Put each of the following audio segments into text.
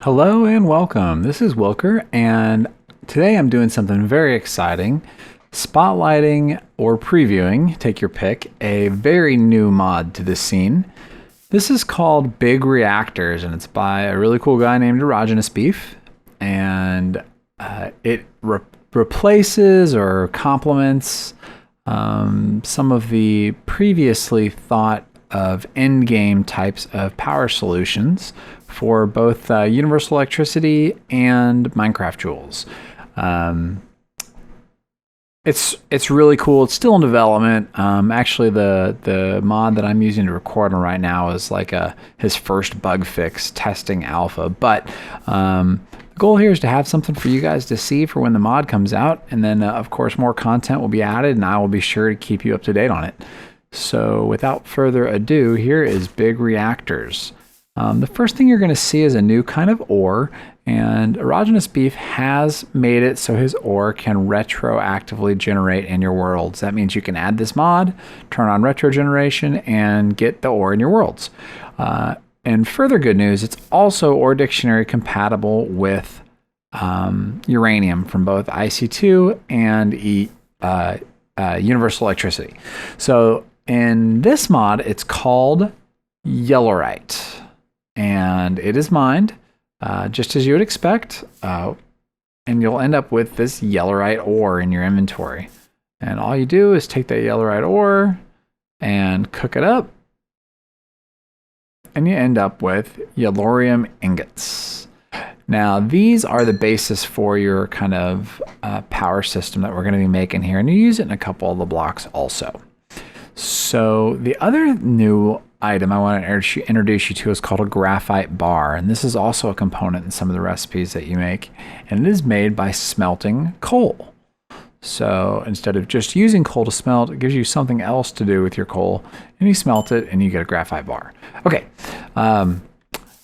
Hello and welcome. This is Wylker, and today I'm doing something very exciting. Spotlighting or previewing, take your pick, a very new mod to this scene. This is called Big Reactors, and it's by a really cool guy named ErogenousBeef, and it replaces or complements some of the previously thought of end-game types of power solutions for both universal electricity and Minecraft joules. It's really cool. It's still in development. Actually, the mod that I'm using to record on right now is like his first bug fix testing alpha. But the goal here is to have something for you guys to see for when the mod comes out, and then of course more content will be added, and I will be sure to keep you up to date on it. So without further ado, here is Big Reactors. The first thing you're going to see is a new kind of ore, and ErogenousBeef has made it so his ore can retroactively generate in your worlds. That means you can add this mod, turn on retro generation, and get the ore in your worlds. And further good news, it's also ore dictionary compatible with uranium from both IC2 and universal electricity. So in this mod, it's called Yellowite, and it is mined just as you would expect, and you'll end up with this Yellowite ore in your inventory. And all you do is take that Yellowite ore and cook it up, and you end up with Yellorium ingots. Now, these are the basis for your kind of power system that we're going to be making here, and you use it in a couple of the blocks also. So the other new item I want to introduce you to is called a graphite bar, and this is also a component in some of the recipes that you make, and it is made by smelting coal. So instead of just using coal to smelt, it gives you something else to do with your coal, and you smelt it and you get a graphite bar. Okay,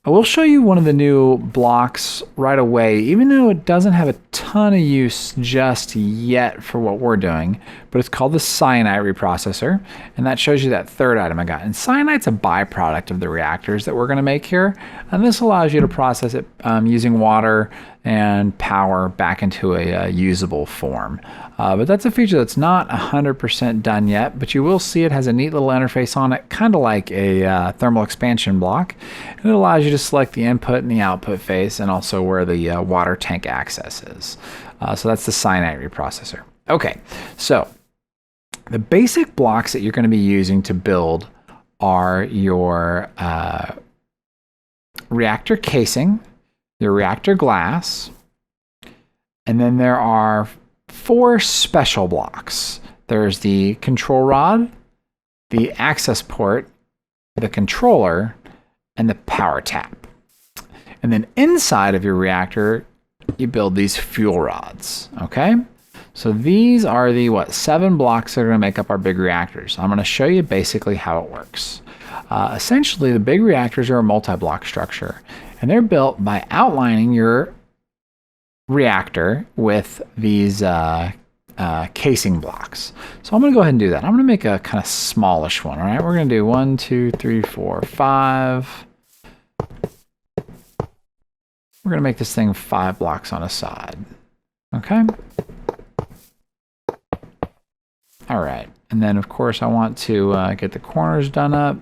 I will show you one of the new blocks right away, even though it doesn't have a ton of use just yet for what we're doing, but it's called the cyanide reprocessor, and that shows you that third item I got. And cyanite's a byproduct of the reactors that we're going to make here, and this allows you to process it using water and power back into a usable form. But that's a feature that's not 100% done yet, but you will see it has a neat little interface on it, kind of like a thermal expansion block. And it allows you to select the input and the output face, and also where the water tank access is. So that's the cyanide reprocessor. Okay, so the basic blocks that you're going to be using to build are your reactor casing, your reactor glass, and then there are 4 special blocks. There's the control rod, the access port, the controller, and the power tap. And then inside of your reactor, you build these fuel rods, okay? So these are the 7 blocks that are going to make up our big reactors. I'm going to show you basically how it works. Essentially, the big reactors are a multi-block structure, and they're built by outlining your reactor with these casing blocks. So I'm going to go ahead and do that. I'm going to make a kind of smallish one. All right, we're going to do 1, 2, 3, 4, 5. We're going to make this thing 5 blocks on a side. Okay. All right, and then of course I want to get the corners done up.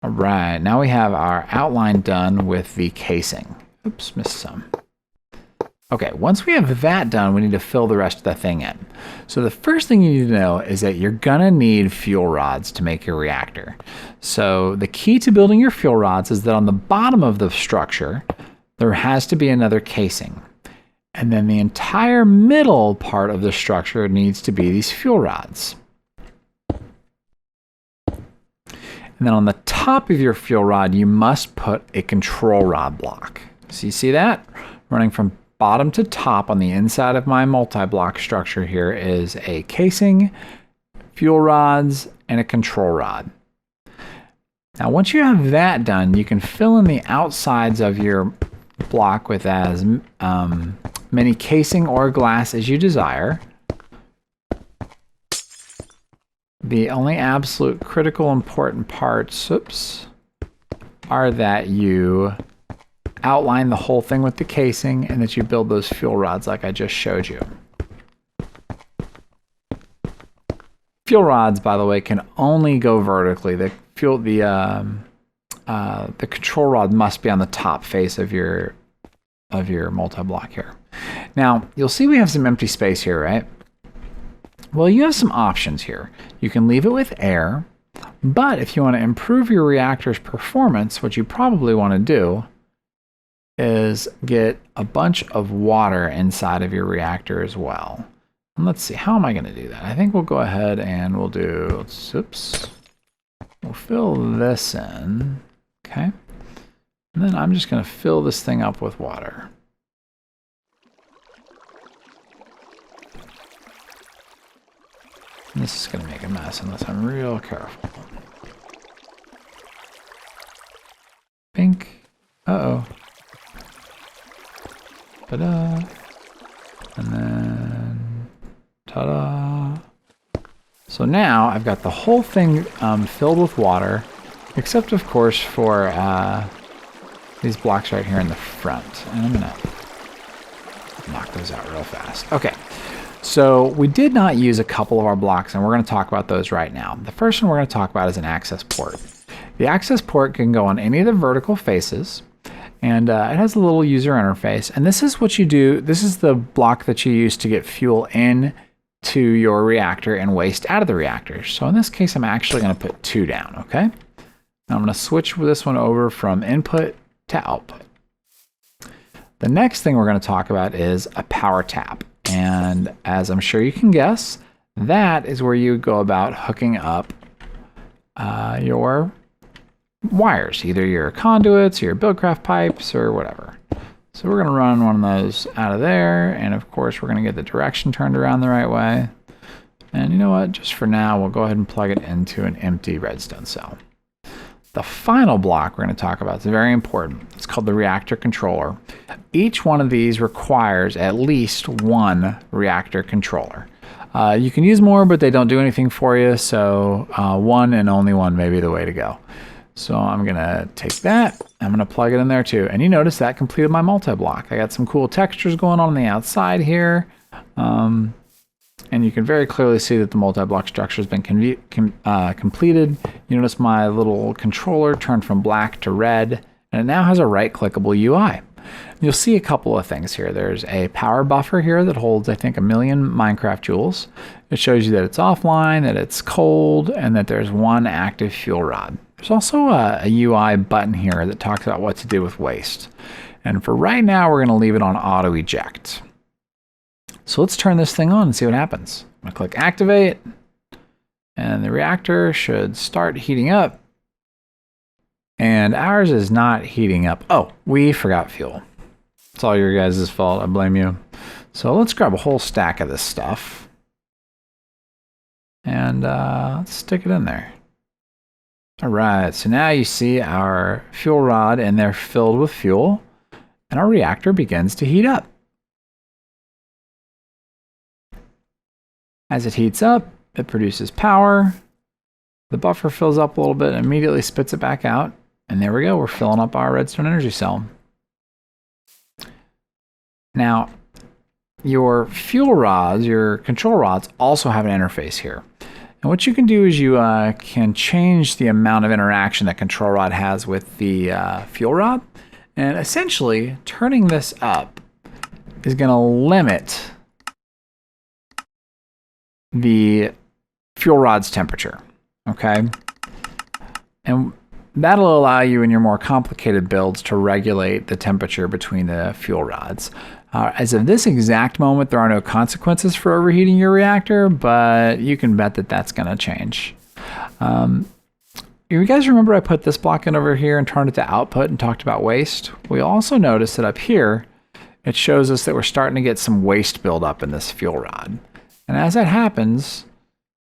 All right, now we have our outline done with the casing. Oops, missed some. Okay, once we have that done, we need to fill the rest of the thing in. So the first thing you need to know is that you're gonna need fuel rods to make your reactor. So the key to building your fuel rods is that on the bottom of the structure, there has to be another casing. And then the entire middle part of the structure needs to be these fuel rods. And then on the top of your fuel rod, you must put a control rod block. So you see that? Running from bottom to top on the inside of my multi-block structure here is a casing, fuel rods, and a control rod. Now, once you have that done, you can fill in the outsides of your block with as many casing or glass as you desire. The only absolute critical important parts, are that you outline the whole thing with the casing and that you build those fuel rods like I just showed you. Fuel rods, by the way, can only go vertically. The control rod must be on the top face of your multi-block here. Now, you'll see we have some empty space here, right? Well, you have some options here. You can leave it with air, but if you want to improve your reactor's performance, what you probably want to do is get a bunch of water inside of your reactor as well. And let's see, how am I going to do that? I think we'll go ahead and we'll do, we'll fill this in, okay? And then I'm just going to fill this thing up with water. And this is going to make a mess unless I'm real careful. Pink. Uh-oh. Ta-da. And then, ta-da. So now I've got the whole thing filled with water, except of course for these blocks right here in the front. And I'm gonna knock those out real fast. Okay, so we did not use a couple of our blocks, and we're gonna talk about those right now. The first one we're gonna talk about is an access port. The access port can go on any of the vertical faces, and it has a little user interface. And this is what you do. This is the block that you use to get fuel in to your reactor and waste out of the reactor. So in this case, I'm actually going to put 2 down, okay? Now I'm going to switch this one over from input to output. The next thing we're going to talk about is a power tap. And as I'm sure you can guess, that is where you go about hooking up your wires, either your conduits or your Buildcraft pipes or whatever. So we're going to run one of those out of there, and of course we're going to get the direction turned around the right way. And you know what, just for now we'll go ahead and plug it into an empty redstone cell. The final block we're going to talk about is very important. It's called the reactor controller. Each one of these requires at least 1 reactor controller. You can use more, but they don't do anything for you, so 1 and only 1 may be the way to go. So I'm going to take that, I'm going to plug it in there too. And you notice that completed my multi-block. I got some cool textures going on the outside here. And you can very clearly see that the multi-block structure has been completed. You notice my little controller turned from black to red, and it now has a right-clickable UI. You'll see a couple of things here. There's a power buffer here that holds, I think, 1,000,000 Minecraft joules. It shows you that it's offline, that it's cold, and that there's 1 active fuel rod. There's also a UI button here that talks about what to do with waste. And for right now, we're going to leave it on auto eject. So let's turn this thing on and see what happens. I'm going to click activate, and the reactor should start heating up. And ours is not heating up. Oh, we forgot fuel. It's all your guys' fault. I blame you. So let's grab a whole stack of this stuff. And let's stick it in there. All right, so now you see our fuel rod and they're filled with fuel, and our reactor begins to heat up. As it heats up, it produces power. The buffer fills up a little bit and immediately spits it back out. And there we go, we're filling up our redstone energy cell. Now, your fuel rods, your control rods, also have an interface here. And what you can do is you can change the amount of interaction that control rod has with the fuel rod. And essentially, turning this up is going to limit the fuel rod's temperature, okay? And that'll allow you in your more complicated builds to regulate the temperature between the fuel rods. As of this exact moment, there are no consequences for overheating your reactor, but you can bet that that's going to change. You guys remember I put this block in over here and turned it to output and talked about waste? We also noticed that up here, it shows us that we're starting to get some waste buildup in this fuel rod. And as that happens,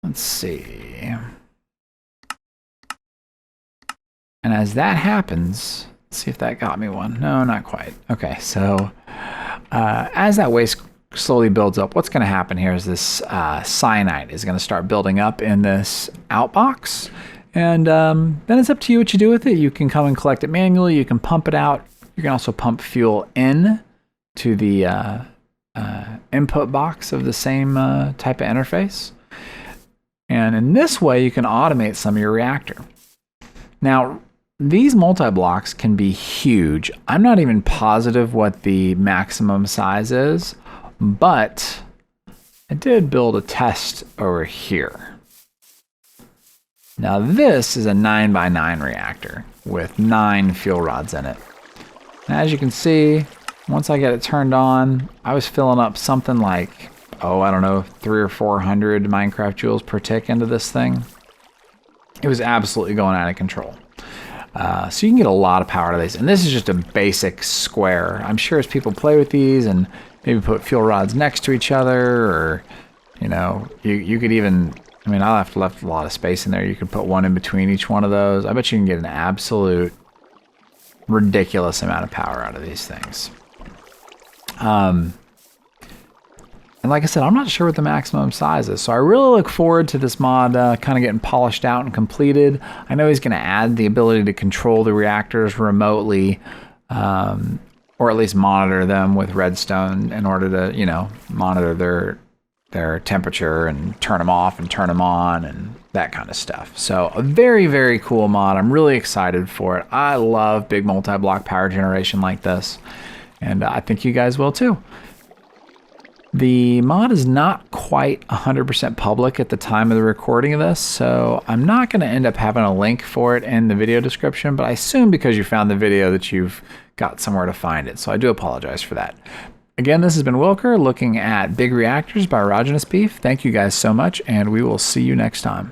let's see. And as that happens, let's see if that got me one. No, not quite. Okay, so as that waste slowly builds up, what's going to happen here is this cyanide is going to start building up in this outbox. And then it's up to you what you do with it. You can come and collect it manually. You can pump it out. You can also pump fuel in to the input box of the same type of interface. And in this way, you can automate some of your reactor. Now, these multi-blocks can be huge. I'm not even positive what the maximum size is, but I did build a test over here. Now this is a 9x9 reactor with 9 fuel rods in it. And as you can see, once I get it turned on, I was filling up something like, I don't know, 300 or 400 Minecraft joules per tick into this thing. It was absolutely going out of control. So you can get a lot of power out of these. And this is just a basic square. I'm sure as people play with these and maybe put fuel rods next to each other, or, you know, you could even, I mean, I left a lot of space in there. You could put one in between each one of those. I bet you can get an absolute ridiculous amount of power out of these things. And like I said, I'm not sure what the maximum size is. So I really look forward to this mod kind of getting polished out and completed. I know he's going to add the ability to control the reactors remotely, or at least monitor them with redstone in order to, you know, monitor their temperature and turn them off and turn them on and that kind of stuff. So a very, very cool mod. I'm really excited for it. I love big multi-block power generation like this, and I think you guys will too. The mod is not quite 100% public at the time of the recording of this, so I'm not going to end up having a link for it in the video description, but I assume because you found the video that you've got somewhere to find it, so I do apologize for that. Again, this has been Wylker looking at Big Reactors by ErogenousBeef. Thank you guys so much, and we will see you next time.